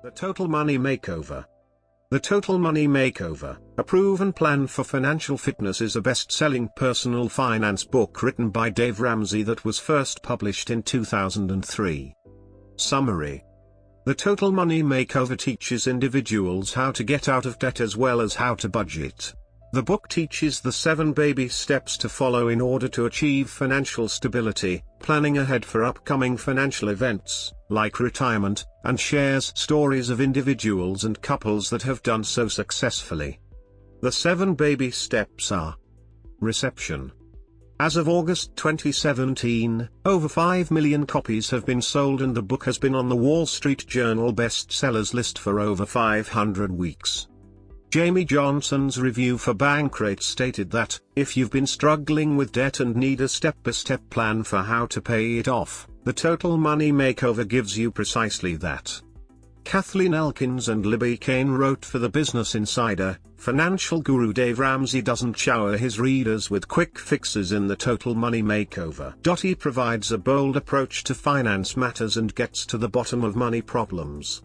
The Total Money Makeover. The Total Money Makeover, a proven plan for financial fitness, is a best-selling personal finance book written by Dave Ramsey that was first published in 2003. Summary. The Total Money Makeover teaches individuals how to get out of debt as well as how to budget. The book teaches the 7 baby steps to follow in order to achieve financial stability, planning ahead for upcoming financial events, like retirement, and shares stories of individuals and couples that have done so successfully. The 7 baby steps are: reception. As of August 2017, over 5 million copies have been sold, and the book has been on the Wall Street Journal bestsellers list for over 500 weeks. Jamie Johnson's review for Bankrate stated that, if you've been struggling with debt and need a step-by-step plan for how to pay it off, the Total Money Makeover gives you precisely that. Kathleen Elkins and Libby Kane wrote for the Business Insider, financial guru Dave Ramsey doesn't shower his readers with quick fixes in the Total Money Makeover. He provides a bold approach to finance matters and gets to the bottom of money problems.